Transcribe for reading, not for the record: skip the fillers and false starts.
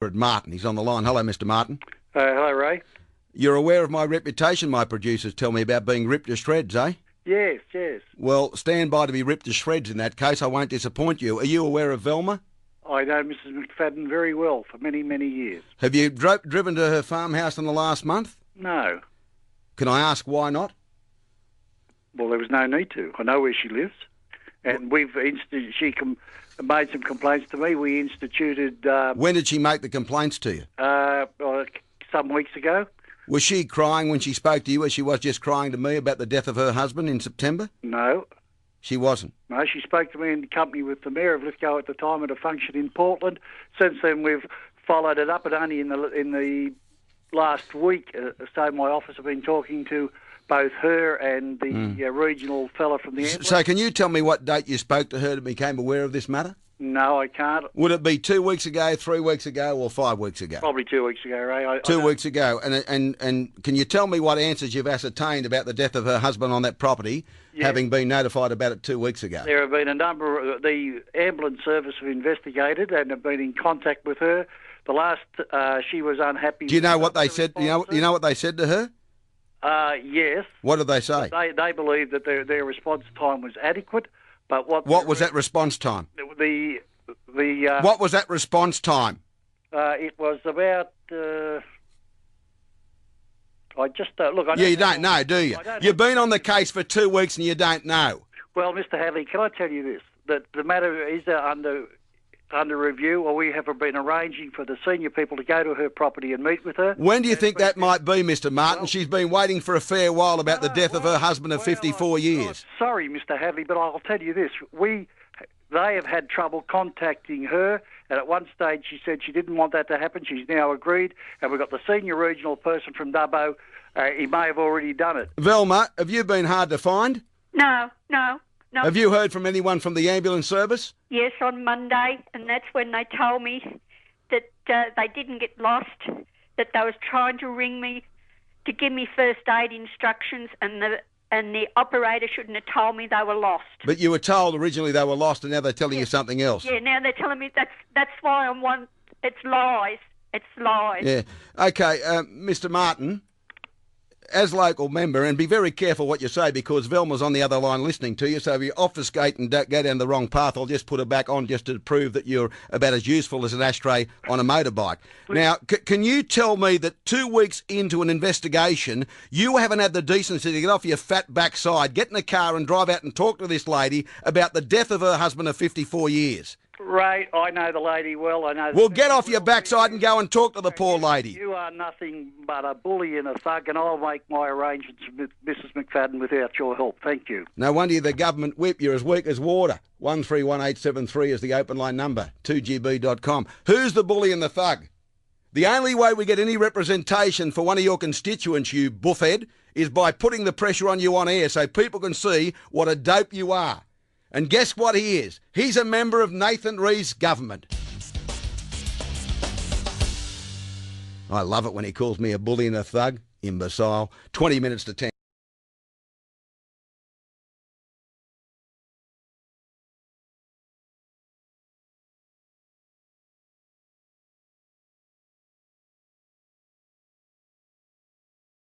Gerard Martin. He's on the line. Hello, Mr Martin. Hello, Ray. You're aware of my reputation, my producers tell me, about being ripped to shreds, eh? Yes, yes. Well, stand by to be ripped to shreds in that case. I won't disappoint you. Are you aware of Velma? I know Mrs McFadden very well for many, many years. Have you driven to her farmhouse in the last month? No. Can I ask why not? Well, there was no need to. I know where she lives. And made some complaints to me. We instituted... When did she make the complaints to you? Some weeks ago. Was she crying when she spoke to you as she was just crying to me about the death of her husband in September? No. She wasn't? No, she spoke to me in company with the Mayor of Lithgow at the time at a function in Portland. Since then, we've followed it up, and only in the last week so my office have been talking to both her and the regional fella from the ambulance. So can you tell me what date you spoke to her and became aware of this matter? No, I can't. Would it be 2 weeks ago, 3 weeks ago, or 5 weeks ago? Probably 2 weeks ago, Ray. 2 weeks ago. And can you tell me what answers you've ascertained about the death of her husband on that property, having been notified about it 2 weeks ago? There have been a number. The ambulance service have investigated and have been in contact with her. The last, she was unhappy. Do you know what they said? You know what they said to her? Yes. What did they say? They believe that their response time was adequate, but what was that response time? The what was that response time? It was about. I just look. You don't know, do you? You've been on the case for 2 weeks and you don't know. Well, Mr Hadley, can I tell you this? That the matter is under review, or we have been arranging for the senior people to go to her property and meet with her. When do you think that might be, Mr Martin? Well, she's been waiting for a fair while about the death of her husband of 54 years. Sorry, Mr Hadley, but I'll tell you this. They have had trouble contacting her, and at one stage she said she didn't want that to happen. She's now agreed, and we've got the senior regional person from Dubbo. He may have already done it. Velma, have you been hard to find? No. Have you heard from anyone from the ambulance service? Yes, on Monday, and that's when they told me that they didn't get lost, that they was trying to ring me to give me first aid instructions, and the operator shouldn't have told me they were lost. But you were told originally they were lost, and now they're telling you something else. Yeah, now they're telling me that's why I'm one. It's lies. It's lies. Yeah. Okay, Mr Martin, as local member, and be very careful what you say, because Velma's on the other line listening to you, so if you obfuscate and go down the wrong path, I'll just put her back on just to prove that you're about as useful as an ashtray on a motorbike. Now, can you tell me that 2 weeks into an investigation, you haven't had the decency to get off your fat backside, get in a car and drive out and talk to this lady about the death of her husband of 54 years? Ray, I know the lady well. Well, get off your backside and go and talk to the poor lady. You are nothing but a bully and a thug, and I'll make my arrangements with Mrs McFadden without your help. Thank you. No wonder you're the government whip. You're as weak as water. 131873 is the open line number. 2GB.com. Who's the bully and the thug? The only way we get any representation for one of your constituents, you buffhead, is by putting the pressure on you on air so people can see what a dope you are. And guess what he is? He's a member of Nathan Ree's government. I love it when he calls me a bully and a thug. Imbecile. 20 minutes to 10.